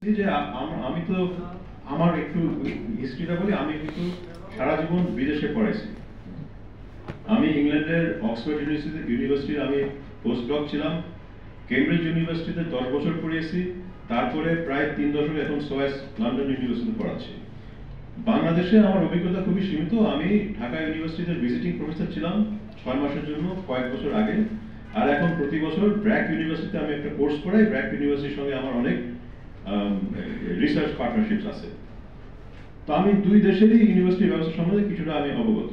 যে আমি তো আমার একটু হিস্ট্রিটা বলি। আমি কিন্তু সারা জীবন বিদেশে পড়াইছি। আমি ইংল্যান্ডের অক্সফোর্ড ইউনিভার্সিটির আমি পোস্ট ডক ছিলাম। কেমব্রিজ ইউনিভার্সিটিতে 10 বছর পড়িয়েছি। তারপরে প্রায় 3 দশক এখন সোয়াস লন্ডন ইউনিভার্সিটিতে পড়াচ্ছি। বাংলাদেশে আমার অভিজ্ঞতা খুবই সীমিত। আমি ঢাকা ইউনিভার্সিটিতে ভিজিটিং প্রফেসর ছিলাম 6 মাসের জন্য কয়েক বছর আগে। আর এখন প্রতি বছর ব্র্যাক ইউনিভার্সিটিতে আমি একটা কোর্স পড়াই। ব্র্যাক ইউনিভার্সিটির সঙ্গে আমার অনেক রিসার্চ পার্টনারশিপস আছে। তো আমি দুই দেশেরই ইউনিভার্সিটি ব্যবস্থা সম্বন্ধে কিছুটা আমি অবগত।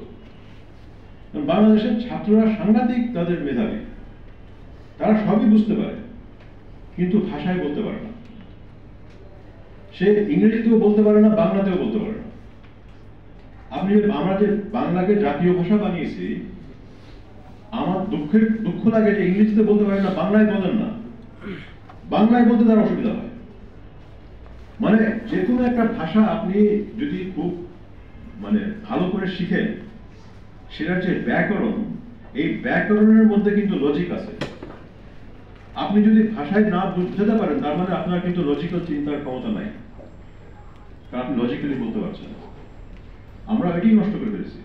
বাংলাদেশের ছাত্ররা সাংঘাতিক তাদের মেধাবী, তারা সবই বুঝতে পারে, কিন্তু ভাষায় বলতে পারে না। সে ইংরেজিতেও বলতে পারে না, বাংলাতেও বলতে পারে না। আমরা যে বাংলাকে জাতীয় ভাষা বানিয়েছি, আমার দুঃখ লাগে যে ইংরেজিতে বলতে পারে না, বাংলায় বলেন না। বাংলায় বলতে তার অসুবিধা হয়। মানে যে কোনো একটা ভাষা আপনি যদি খুব ভালো করে শিখেন, সেটার যে ব্যাকরণ, এই ব্যাকরণের মধ্যে কিন্তু লজিক আছে। আপনি যদি ভাষায় না বুঝতে পারেন, তার মানে আপনার কিন্তু লজিক্যাল চিন্তার ক্ষমতা নাই, কারণ আপনি লজিক্যালি বলতে পারছেন না। আমরা এটাই নষ্ট করে ফেলেছি।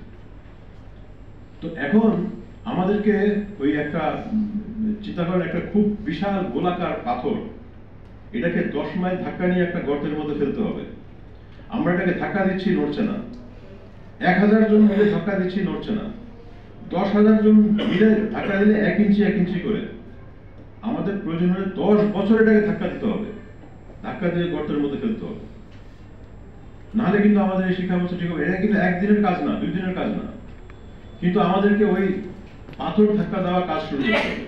তো এখন আমাদেরকে ওই একটা চিন্তা করেন, একটা খুব বিশাল গোলাকার পাথর, এটাকে 10 মাইল ধাক্কা নিয়ে একটা গর্তের মধ্যে ফেলতে হবে। আমরা এটাকে ধাক্কা দিচ্ছি, নড়ছে না। 1000 জন মিলে ধাক্কা দিচ্ছি, নড়ছে না। 10,000 জন মিলে ধাক্কা দিলে 1 ইঞ্চি 1 ইঞ্চি করে। আমাদের প্রয়োজন হলে 10 বছর এটাকে ধাক্কা দিতে হবে, ধাক্কা দিয়ে গর্তের মধ্যে ফেলতে হবে। নাহলে কিন্তু আমাদের এই শিক্ষা ব্যবস্থা ঠিক হবে। এটা কিন্তু একদিনের কাজ না, 2 দিনের কাজ না। কিন্তু আমাদেরকে ওই পাথর ধাক্কা দেওয়া কাজ শুরু করতে হবে,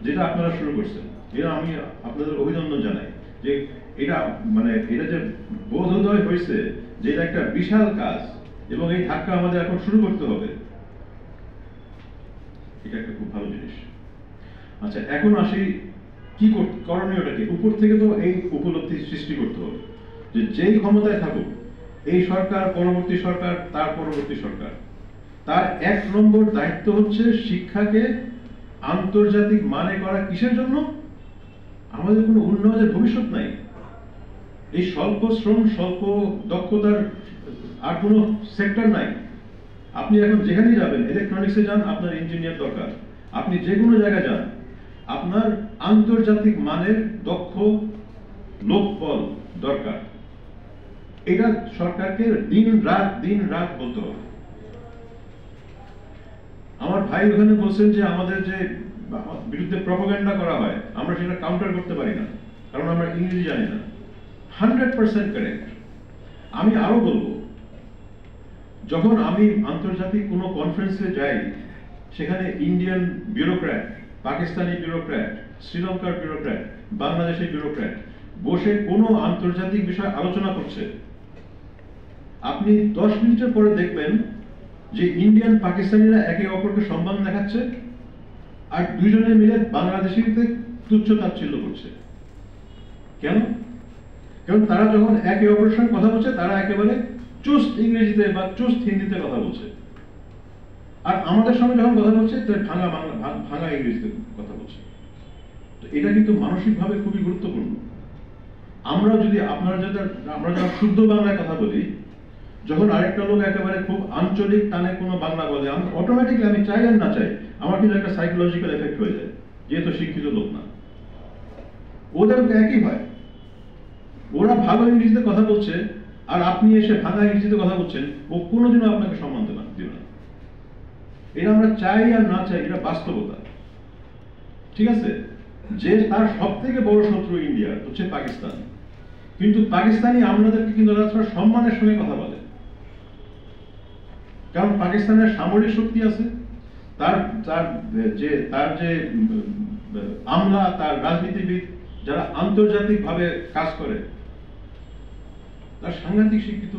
যেটা আপনারা শুরু করছেন। এটা আমি আপনাদের অভিনন্দন জানাই যে এটা এটা যে বোধোদয় হয়েছে যে এটা একটা বিশাল কাজ, এবং এই ধাক্কা আমাদের এখন শুরু করতে হবে। এটা একটা খুব ভালো জিনিস। আচ্ছা, এখন আসি কি করণীয়টাকে। উপর থেকে তো এই উপলব্ধি সৃষ্টি করতে হবে যে যেই ক্ষমতায় থাকুক, এই সরকার, পরবর্তী সরকার, তার পরবর্তী সরকার, তার 1 নম্বর দায়িত্ব হচ্ছে শিক্ষাকে আন্তর্জাতিক মানে করা। কিসের জন্য? আমাদের কোনো উন্নয়নের ভবিষ্যৎ নাই। এই স্বল্প শ্রম, স্বল্প দক্ষতার আর কোনো সেক্টর নাই। আপনি এখন যেখানেই যাবেন, ইলেকট্রনিক্সে যান, আপনার ইঞ্জিনিয়ার দরকার। আপনি যে কোনো জায়গায় যান, আপনার আন্তর্জাতিক মানের দক্ষ লোকবল দরকার। এটা সরকারকে দিন রাত বলতে হবে। আমার ভাই ওখানে বলছেন যে আমাদের যে বিরুদ্ধে প্রপাগান্ডা করা হয়, আমরা সেটা কাউন্টার করতে পারি না, কারণ আমরা ইংরেজি জানি না। 100% কারেক্ট। আমি আরো বলবো, যখন আমি আন্তর্জাতিক কোনো কনফারেন্সে যাই, সেখানে ইন্ডিয়ান ব্যুরোক্র্যাট, পাকিস্তানি ব্যুরোক্র্যাট, শ্রীলঙ্কার ব্যুরোক্র্যাট, বাংলাদেশের ব্যুরোক্র্যাট বসে কোনো আন্তর্জাতিক বিষয় আলোচনা করছে, আপনি 10 মিনিটের পরে দেখবেন যে ইন্ডিয়ান পাকিস্তানিরা একে অপরকে সম্মান দেখাচ্ছে, আর দুইজনে মিলে বাংলাদেশিতে তুচ্ছ তাচ্ছিল্য করছে। কেন? কারণ তারা যখন একে অপরের সঙ্গে কথা বলছে, তারা একেবারে চুস্ট ইংরেজিতে বা চুস্ট হিন্দিতে কথা বলছে। আর আমাদের সঙ্গে যখন কথা বলছে, ভাঙা ইংরেজিতে কথা বলছে। তো এটা কিন্তু মানসিকভাবে খুবই গুরুত্বপূর্ণ। আমরা যখন শুদ্ধ বাংলায় কথা বলি, যখন আরেকটা লোক একেবারে খুব আঞ্চলিক টানে কোনো বাংলা বলে, আমি অটোমেটিকলি, আমি চাই আর না চাই, আমার কিন্তু একটা সাইকোলজিক্যাল এফেক্ট হয়ে যায়, যেহেতু শিক্ষিত লোক না। ওদের একই হয়। ওরা ভালো ইংরেজিতে কথা বলছে, আর আপনি এসে ভাঙা ইংরেজিতে কথা বলছেন, ও কোনোদিনও আপনাকে সম্মান দেবে না। এটা আমরা চাই আর না চাই, এটা বাস্তবতা। ঠিক আছে? যে তার সব থেকে বড় শত্রু ইন্ডিয়া হচ্ছে পাকিস্তান, কিন্তু পাকিস্তানি আমাদেরকে কিন্তু সম্মানের সঙ্গে কথা বলে, কারণ পাকিস্তানের সামরিক শক্তি আছে, তার যে আমলা, তার রাজনীতিবিদ যারা আন্তর্জাতিক ভাবে কাজ করে, তার সাংঘাতিক শিক্ষিত,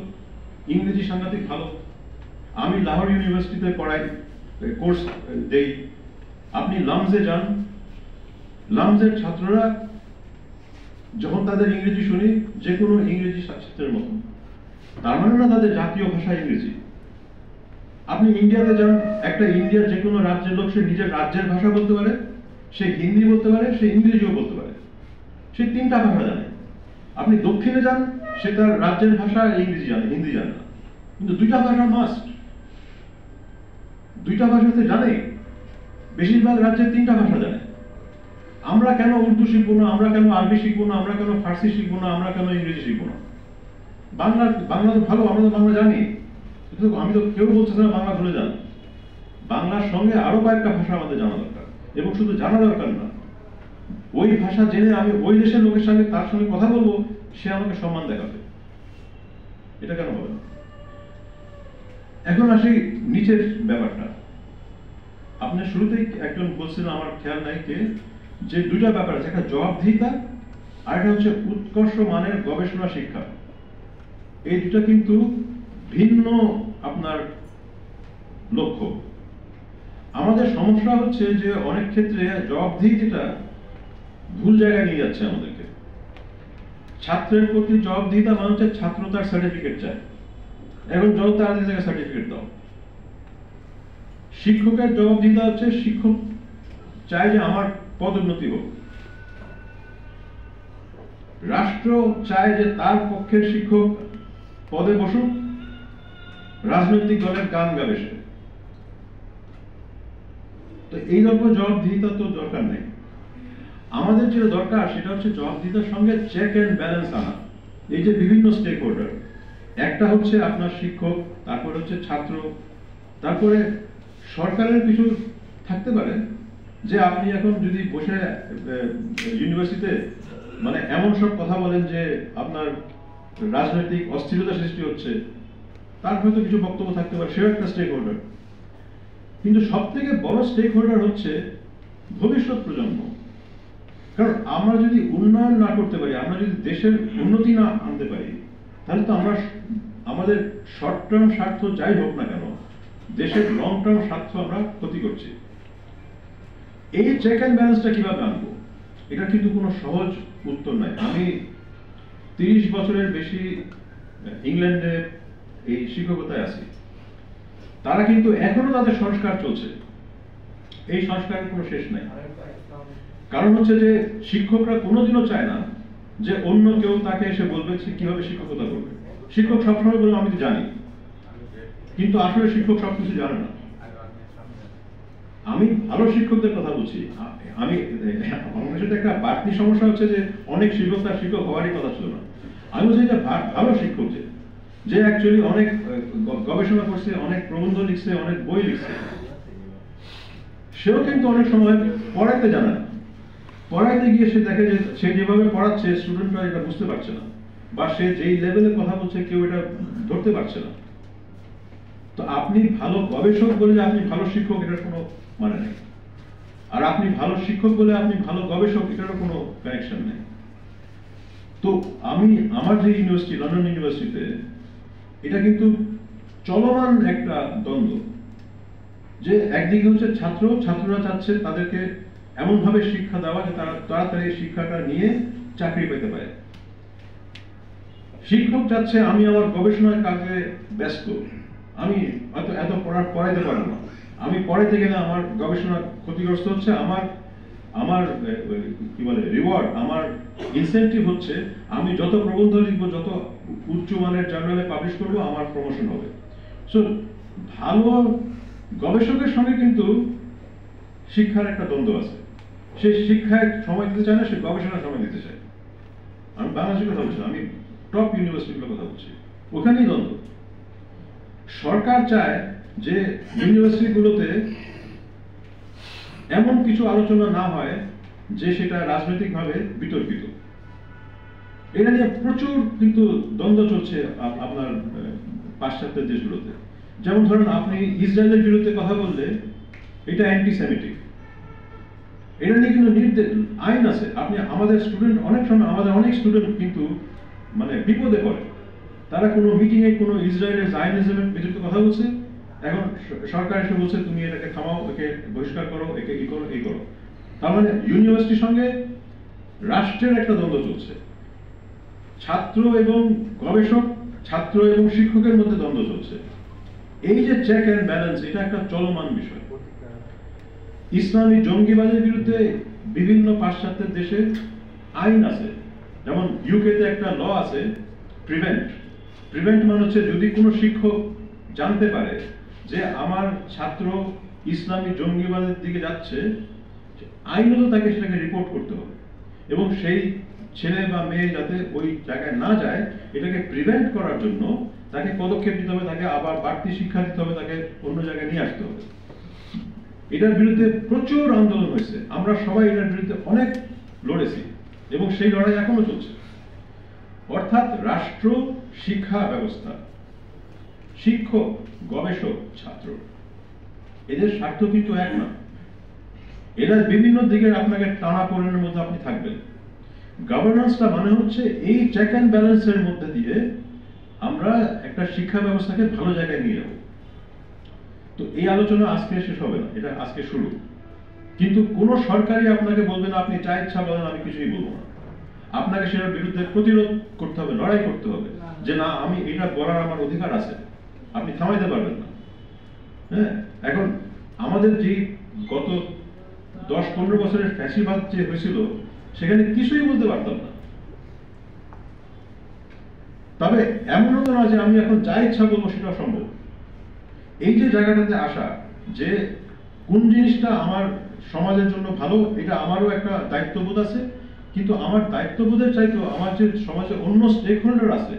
ইংরেজি সাংঘাতিক ভালো। আমি লাহোর ইউনিভার্সিটিতে পড়াই, কোর্স দেই। আপনি লামজে যান, লামজের ছাত্ররা যখন তাদের ইংরেজি শুনি, যে কোনো ইংরেজি ছাত্রের মতো, তার মানে না তাদের জাতীয় ভাষা ইংরেজি। আপনি ইন্ডিয়াতে যান, একটা ইন্ডিয়ার যে কোনো রাজ্যের লোক, সে নিজের রাজ্যের ভাষা বলতে পারে, সে হিন্দি বলতে পারে, সে ইংরেজিও বলতে পারে, সে 3টা ভাষা জানে। আপনি দক্ষিণে যান, সে তার রাজ্যের ভাষা ইংরেজি জানে, হিন্দি জানে না, কিন্তু দুইটা ভাষা মাস্ট। দুইটা ভাষাতে জানে, বেশিরভাগ রাজ্যে তিনটা ভাষা জানে। আমরা কেন উর্দু শিখবো না, আমরা কেন আরবি শিখবো না, আমরা কেন ফার্সি শিখবো না, আমরা কেন ইংরেজি শিখবো না? বাংলা বাংলা তো ভালো, আমরা তো বাংলা জানি, কিন্তু আমি তো কেউ বলছে না বাংলা ভুলে যান। বাংলার সঙ্গে আরো কয়েকটা ভাষা আমাদের জানা দরকার, এবং শুধু জানা দরকার না, ওই ভাষা জেনে আমি ওই দেশের লোকের সঙ্গে তার সঙ্গে কথা বলবো, সে আমাকে সম্মান দেখাবে। এটা কেন হবে না? এখন আসি নিচের ব্যাপারটা। আপনি শুরুতেই একজন বলছিলেন, আমার খেয়াল নাই কে, যে দুইটা ব্যাপার আছে, একটা জবাবদিহিতা আর একটা হচ্ছে উৎকর্ষ মানের গবেষণা শিক্ষা। এই দুটা কিন্তু ভিন্ন আপনার লক্ষ্য। আমাদের সমস্যা হচ্ছে যে অনেক ক্ষেত্রে জবাবদিহিতা ভুল জায়গায় নিয়ে যাচ্ছে আমাদেরকে। ছাত্রের প্রতি জবাবদিহিতা মানে হচ্ছে ছাত্র তার সার্টিফিকেট চায়, এখন যত তাড়াতাড়ি থেকে সার্টিফিকেট দাও। শিক্ষকের জবাবদিহিতা হচ্ছে শিক্ষক চায় যে আমার পদোন্নতি হোক। রাষ্ট্র চায় যে তার পক্ষের শিক্ষক পদে বসুক, রাজনৈতিক দলের গান গাবে সে। তো এই রকম জবাবদিহিতা তো দরকার নেই। আমাদের যেটা দরকার সেটা হচ্ছে জবাবদিহিতার সঙ্গে চেক এন্ড ব্যালেন্স আনা। এই যে বিভিন্ন স্টেক হোল্ডার, একটা হচ্ছে আপনার শিক্ষক, তারপরে হচ্ছে ছাত্র, তারপরে সরকারের কিছু থাকতে পারে যে আপনি এখন যদি বসে ইউনিভার্সিটিতে মানে এমন সব কথা বলেন যে আপনার রাজনৈতিক অস্থিরতা সৃষ্টি হচ্ছে, তার হয়তো কিছু বক্তব্য থাকতে পারে, সেও একটা স্টেক হোল্ডার। কিন্তু সব থেকে বড় স্টেক হোল্ডার হচ্ছে ভবিষ্যৎ প্রজন্ম। কারণ আমরা যদি উন্নয়ন না করতে পারি, আমরা যদি দেশের উন্নতি না আনতে পারি, তাহলে তো আমরা আমাদের শর্ট টার্ম স্বার্থ যাই হোক না কেন, দেশের লং টার্ম স্বার্থ আমরা ক্ষতি করছি। এই চেক অ্যান্ড ব্যালেন্সটা কিভাবে আনবো, এটা কিন্তু কোনো সহজ উত্তর নাই। আমি 30 বছরের বেশি ইংল্যান্ডে এই শিক্ষকতায় আছি, তারা কিন্তু এখনো তাদের সংস্কার চলছে, এই সংস্কারের কোনো শেষ নাই। কারণ হচ্ছে যে শিক্ষকরা কোনোদিনও চায় না যে অন্য কেউ তাকে এসে বলবে সে কিভাবে শিক্ষকতা করবে। শিক্ষক সবসময় বলবে আমি তো জানি, কিন্তু আসলে শিক্ষক সবকিছু জানে না। আমি ভালো শিক্ষকদের কথা বলছি। আমি আমার সাথে একটা বাড়তি সমস্যা হচ্ছে যে অনেক শিক্ষক তার শিক্ষক হওয়ারই কথা ছিল না। আমি বলছি যে ভালো শিক্ষক যে অ্যাকচুয়ালি অনেক গবেষণা করছে, অনেক প্রবন্ধ লিখছে, অনেক বই লিখছে, সেও কিন্তু অনেক সময় পড়াইতে জানে না। পড়াইতে গিয়ে সে দেখে যে সে যেভাবে পড়াচ্ছে স্টুডেন্টরা এটা বুঝতে পারছে না, বা সে যেই লেভেলে কথা বলছে কেউ এটা ধরতে পারছে না। তো আপনি ভালো গবেষক বলে যে আপনি ভালো শিক্ষক, এটার কোনো মানে নেই। আর আপনি ভালো শিক্ষক বলে আপনি ভালো গবেষক, এটারও কোনো কানেকশন নেই। তো আমি আমার যে ইউনিভার্সিটি, লন্ডন ইউনিভার্সিটিতে, এটা কিন্তু চলমান একটা দ্বন্দ্ব, যে একদিকে হচ্ছে ছাত্ররা চাচ্ছে তাদেরকে এমন ভাবে শিক্ষা দেওয়া যে তারা তাড়াতাড়ি শিক্ষাটা নিয়ে চাকরি পেতে পারে। শিক্ষক চাচ্ছে আমি আমার গবেষণার কাজে ব্যস্ত, আমি এত পড়াইতে পারবো না, আমি পড়াইতে গেলে আমার গবেষণা ক্ষতিগ্রস্ত হচ্ছে, আমার কি বলে রিওয়ার্ড, আমার ইনসেন্টিভ হচ্ছে আমি যত প্রবন্ধ লিখবো, যত উচ্চমানের জার্নালে পাবলিশ করবো, আমার প্রমোশন হবে। সো ভালো গবেষকের সঙ্গে কিন্তু শিক্ষার একটা দ্বন্দ্ব আছে। সে শিক্ষায় সময় দিতে চায় না, সে গবেষণায় সময় দিতে চায়। আমি বাংলাদেশের কথা বলছি, আমি টপ ইউনিভার্সিটিগুলোর কথা বলছি, ওখানেই দ্বন্দ্ব। সরকার চায় যে ইউনিভার্সিটিগুলোতে এমন কিছু আলোচনা না হয় যে সেটা রাজনৈতিকভাবে বিতর্কিত। এটা নিয়ে প্রচুর কিন্তু দ্বন্দ্ব চলছে আপনার পাশ্চাত্যের দেশগুলোতে। যেমন ধরেন আপনি ইসরায়েলের বিরুদ্ধে কথা বললে এটা অ্যান্টিসেমিটিক, এটা নিয়ে কিন্তু আইন আছে। আপনি আমাদের স্টুডেন্ট, অনেক সময় আমাদের অনেক স্টুডেন্ট কিন্তু মানে বিপদে পড়ে, তারা কোনো মিটিংয়ে কোনো ইসরায়েলের জায়নিজমের বিরুদ্ধে কথা বলছে, এখন সরকার এসে বলছে তুমি এটাকে থামাও, একে বহিষ্কার করো, একে ই করো, এই করো। তার মানে ইউনিভার্সিটির সঙ্গে রাষ্ট্রের একটা দ্বন্দ্ব চলছে, ছাত্র এবং গবেষক, ছাত্র এবং শিক্ষকের মধ্যে দ্বন্দ্ব চলছে। এই যে চেক অ্যান্ড ব্যালেন্স, এটা একটা চলমান বিষয়। ইসলামী জঙ্গিবাদের বিরুদ্ধে বিভিন্ন পাশ্চাত্যের দেশে আইন আছে, যেমন ইউকেতে একটা ল আছে প্রিভেন্ট। প্রিভেন্ট মানে হচ্ছে যদি কোনো শিক্ষক জানতে পারে যে আমার ছাত্র ইসলামী জঙ্গিবাদের দিকে যাচ্ছে, আইনত তাকে সেটাকে রিপোর্ট করতে হবে এবং সেই ছেলে বা মেয়ে যাতে ওই জায়গায় না যায় এটাকে প্রিভেন্ট করার জন্য তাকে পদক্ষেপ নিতে হবে, তাকে আবার বাড়তি শিক্ষা দিতে হবে, তাকে অন্য জায়গায় নিয়ে আসতে হবে। এটার বিরুদ্ধে প্রচুর আন্দোলন হয়েছে, আমরা সবাই এটার বিরুদ্ধে অনেক লড়েছি এবং সেই লড়াই এখনো চলছে। অর্থাৎ রাষ্ট্র, শিক্ষা ব্যবস্থা, শিক্ষক, গবেষক, ছাত্র, এদের স্বার্থ কিন্তু এক না। এরা বিভিন্ন দিকে আপনাকে টানাপোড়েনের মধ্যে আপনি থাকবেন। গভর্নেন্সটা মানে হচ্ছে এই চেক অ্যান্ড ব্যালেন্সের মধ্যে দিয়ে আমরা একটা শিক্ষা ব্যবস্থাকে ভালো জায়গায় নিয়ে যাব। তো এই আলোচনা আজকে শেষ হবে না, এটা আজকে শুরু। কিন্তু কোন সরকারই আপনাকে বলবে না আপনি যা ইচ্ছা বলেন আমি কিছুই বলবো না। আপনাকে সেটার বিরুদ্ধে প্রতিরোধ করতে হবে, লড়াই করতে হবে যে না আমি এটা বলার আমার অধিকার আছে, আপনি থামাইতে পারবেন না। হ্যাঁ, এখন আমাদের যে গত 10-15 বছরের ফ্যাসিবাদ যে হয়েছিল সেখানে কিছুই বলতে পারতাম না। তবে এমনও তো না যে আমি এখন যা ইচ্ছা বলবো সেটা সম্ভব। এই যে জায়গাটাতে আসা যে কোন জিনিসটা আমার সমাজের জন্য ভালো, এটা আমারও একটা দায়িত্ববোধ আছে, কিন্তু আমার দায়িত্ববোধের চাইতেও আমার যে সমাজে অন্য স্টেক হোল্ডার আছে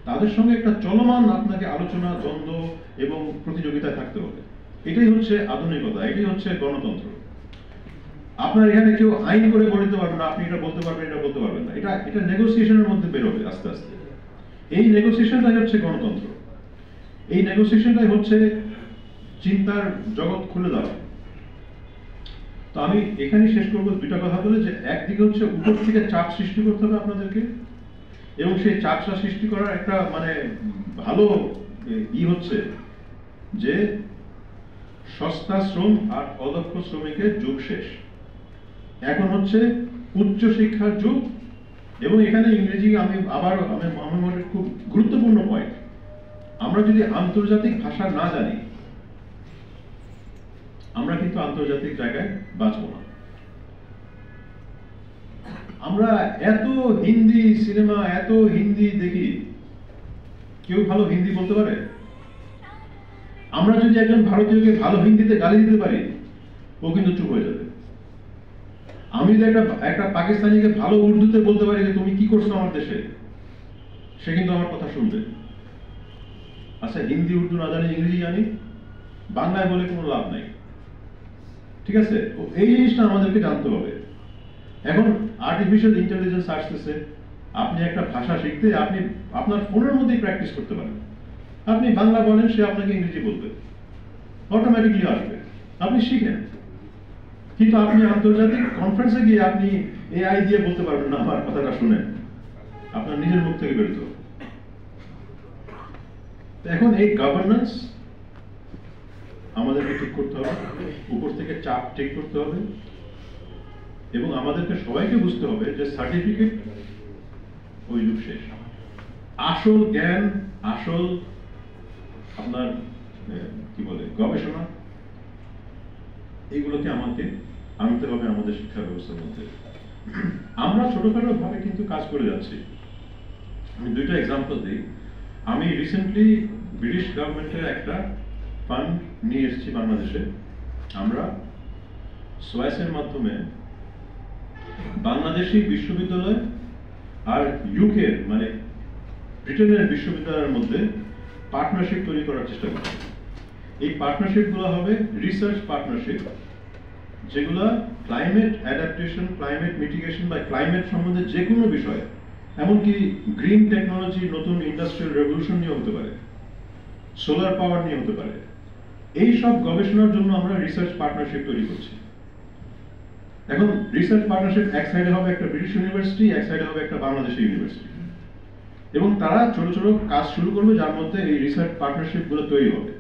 তাদের সঙ্গে একটা চলমান আপনাকে আলোচনা, দ্বন্দ্ব এবং প্রতিযোগিতায় থাকতে হবে। এটাই হচ্ছে আধুনিকতা, এটাই হচ্ছে গণতন্ত্র। আপনার এখানে কেউ আইন করে বলতে পারবেন না আপনি এটা বলতে পারবেন, এটা বলতে পারবেন না, এটা নেগোসিয়েশনের মধ্যে বেরোবে আস্তে আস্তে। এই নেগোসিয়েশনটাই হচ্ছে গণতন্ত্র, এই নেগোসিয়েশনটাই হচ্ছে চিন্তার জগৎ খুলে দেওয়া। তো আমি এখানেই শেষ করবো দুইটা কথা বলে, যে একদিকে হচ্ছে উপর থেকে চাপ সৃষ্টি করতে হবে আপনাদেরকে, এবং সেই চাপটা সৃষ্টি করার একটা মানে ভালো হচ্ছে যে সস্তা শ্রম আর অদক্ষ শ্রমিকের যুগ শেষ, এখন হচ্ছে উচ্চ শিক্ষার যুগ। এবং এখানে ইংরেজি আমি মনে খুব গুরুত্বপূর্ণ পয়েন্ট, আমরা যদি আন্তর্জাতিক ভাষা না জানি আমরা কিন্তু আন্তর্জাতিক জায়গায় বাঁচবো না। আমরা এত হিন্দি সিনেমা, এত হিন্দি দেখি, কেউ ভালো হিন্দি বলতে পারে? আমরা যদি একজন ভারতীয়কে ভালো হিন্দিতে গালি দিতে পারি ও কিন্তু চুপ হয়ে যাবে। আমি যদি একটা পাকিস্তানিকে ভালো উর্দুতে বলতে পারি যে তুমি কি করছো আমার দেশে, সে কিন্তু আমার কথা শুনবে। আচ্ছা, হিন্দি উর্দু না জানি, ইংরেজি জানি, বাংলায় বলে কোনো লাভ নাই। ঠিক আছে, এই জিনিসটা আমাদেরকে জানতে হবে। এখন আর্টিফিশিয়াল ইন্টেলিজেন্স আসতেছে, আপনি একটা ভাষা শিখতে আপনি আপনার ফোনের মধ্যেই প্র্যাকটিস করতে পারেন। আপনি বাংলা বলেন, সে আপনাকে ইংরেজি বলবে, অটোমেটিকলি আসবে, আপনি শিখেন। কিন্তু আপনি আন্তর্জাতিক কনফারেন্সে গিয়ে আপনি এআই দিয়ে বলতে পারবেন না আমার কথাটা শুনেন, আপনার নিজের মুখ থেকে বেরোতে হবে। এখন এই গভর্নেন্স আমাদেরকে ঠিক করতে হবে, উপর থেকে চাপ ঠিক করতে হবে, এবং আমাদেরকে সবাইকে বুঝতে হবে যে সার্টিফিকেট ওই যুগ শেষ। আসল জ্ঞান, আসল আপনার কি বলে গবেষণা, এইগুলোকে আমাকে আনতে হবে আমাদের শিক্ষা ব্যবস্থার মধ্যে। আমরা ছোটখাটো ভাবে কিন্তু কাজ করে যাচ্ছি। আমি দুইটা এক্সাম্পল দিই। আমি রিসেন্টলি ব্রিটিশ গভর্নমেন্টের একটা ফান্ড নিয়ে এসেছি বাংলাদেশে। আমরা সোয়াইসের মাধ্যমে বাংলাদেশি বিশ্ববিদ্যালয় আর ইউকে মানে ব্রিটেনের বিশ্ববিদ্যালয়ের মধ্যে পার্টনারশিপ তৈরি করার চেষ্টা করছি। এই পার্টনারশিপগুলো হবে রিসার্চ পার্টনারশিপ, যেগুলো ক্লাইমেট অ্যাডাপ্টেশন, ক্লাইমেট মিটিগেশন বা ক্লাইমেট সম্বন্ধে যে কোনো বিষয়, এমনকি গ্রিন টেকনোলজি, নতুন ইন্ডাস্ট্রিয়াল রেভলিউশন নিয়ে হতে পারে, সোলার পাওয়ার নিয়ে হতে পারে। এই সব গবেষণার জন্য আমরা রিসার্চ পার্টনারশিপ তৈরি করছি। এখন রিসার্চ পার্টনারশিপ এক সাইডে হবে একটা ব্রিটিশ ইউনিভার্সিটি, এক সাইডে হবে একটা বাংলাদেশি ইউনিভার্সিটি, এবং তারা ছোট ছোট কাজ শুরু করবে যার মধ্যে এই রিসার্চ পার্টনারশিপ গুলো তৈরি হবে।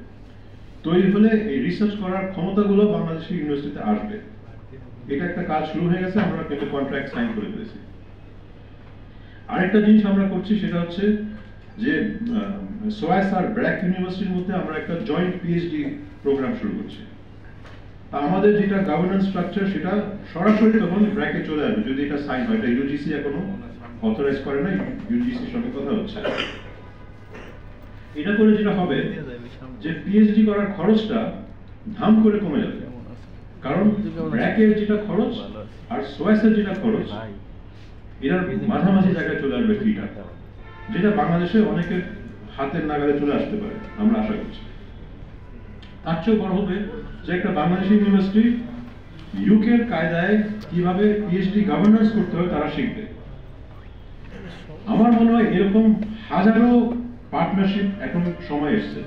তৈরি হলে এই রিসার্চ করার ক্ষমতাগুলো বাংলাদেশি ইউনিভার্সিটিতে আসবে। এটা একটা কাজ শুরু হয়ে গেছে, আমরা কিন্তু কন্ট্রাক্ট সাইন করে ফেলেছি। আরেকটা জিনিস আমরা করছি সেটা হচ্ছে যে সোয়াইস আর ব্র্যাক ইউনিভার্সিটির মধ্যে আমরা একটা জয়েন্ট পিএইচডি প্রোগ্রাম শুরু করছি। আমাদের যেটা গভর্নেন্স স্ট্রাকচার সেটা সরাসরি তখন ব্র্যাকে চলে আসবে যদি এটা সাইন হয়। এটা ইউজিসি এখনো অথরাইজ করে না, ইউজিসির সঙ্গে কথা হচ্ছে। এটা করে যেটা হবে যে পিএইচডি করার খরচটা ধাম করে কমে যাবে, কারণ ব্র্যাকের যেটা খরচ আর সোয়াসের যেটা খরচ এটার মাঝামাঝি জায়গায় চলে আসবে ফিটা, যেটা বাংলাদেশে অনেকের হাতের নাগালে চলে আসতে পারে আমরা আশা করছি। তার চেয়েও বড় হবে যে একটা বাংলাদেশি ইউনিভার্সিটি ইউকের কায়দায় কিভাবে পিএইচডি গভর্নেন্স করতে হয় তারা শিখবে। আমার মনে হয় এরকম হাজারো পার্টনারশিপ এখন সময় এসছে।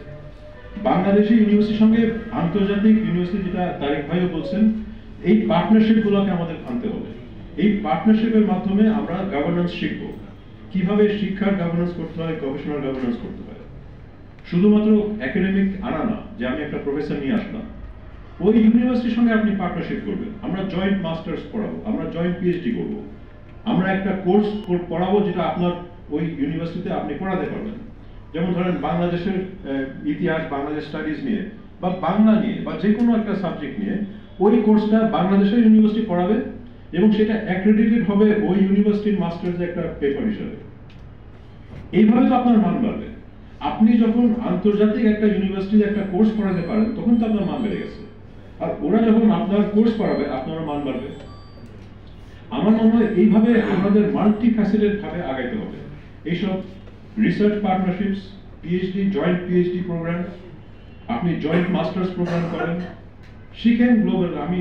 বাংলাদেশি ইউনিভার্সিটির সঙ্গে আন্তর্জাতিক ইউনিভার্সিটি, যেটা তারেক ভাইও বলছেন, এই পার্টনারশিপ গুলোকে আমাদের আনতে হবে। এই পার্টনারশিপের মাধ্যমে আমরা গভর্নেন্স শিখব, কিভাবে শিক্ষার গভর্নেন্স করতে হয়, গবেষণার গভর্নেন্স করতে হয়। শুধুমাত্র একাডেমিক আনা না, যে আমি একটা প্রফেসর নিয়ে আসলাম, ওই ইউনিভার্সিটির সঙ্গে আপনি পার্টনারশিপ করবেন। আমরা জয়েন্ট মাস্টার্স পড়াবো, আমরা জয়েন্ট পিএইচডি করব, আমরা একটা কোর্স পড়াবো যেটা আপনার ওই ইউনিভার্সিটিতে আপনি পড়াতে পারবেন। যেমন ধরেন বাংলাদেশের ইতিহাস, বাংলাদেশ স্টাডিজ নিয়ে বা বাংলা নিয়ে বা যে কোনো একটা সাবজেক্ট নিয়ে ওই কোর্সটা বাংলাদেশের ইউনিভার্সিটি পড়াবে এবং সেটা অ্যাক্রেডিটেড হবে ওই ইউনিভার্সিটির মাস্টার্স একটা পেপার হিসাবে। এইভাবে তো আপনার মান বাড়বে। আপনি যখন আন্তর্জাতিক একটা ইউনিভার্সিটিতে একটা কোর্স পড়াতে পারেন তখন তো আপনার মান বেড়ে গেছে, আর ওরা যখন আপনার কোর্স পড়াবে আপনারও মান বাড়বে। আমার মনে হয় এইভাবে আমাদের মাল্টি ফ্যাসেটেড ভাবে আগাইতে হবে। এইসব research partnerships, PhD, joint PhD program, আপনি জয়েন্ট মাস্টার্স প্রোগ্রাম করেন, শিখেন গ্লোবাল। আমি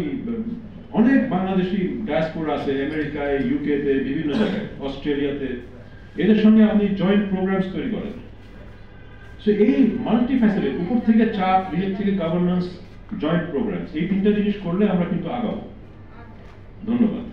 অনেক বাংলাদেশি ডায়াসপোরা আছে আমেরিকায়, ইউকেতে, বিভিন্ন জায়গায়, অস্ট্রেলিয়াতে, এদের সঙ্গে আপনি জয়েন্ট প্রোগ্রামস তৈরি করেন। সো এই মাল্টি ফ্যাসেটেড, উপর থেকে চাপ, নিজের থেকে গভর্নেন্স, জয়েন্ট প্রোগ্রামস, এই তিনটা জিনিস করলে আমরা কিন্তু আগাবো। ধন্যবাদ।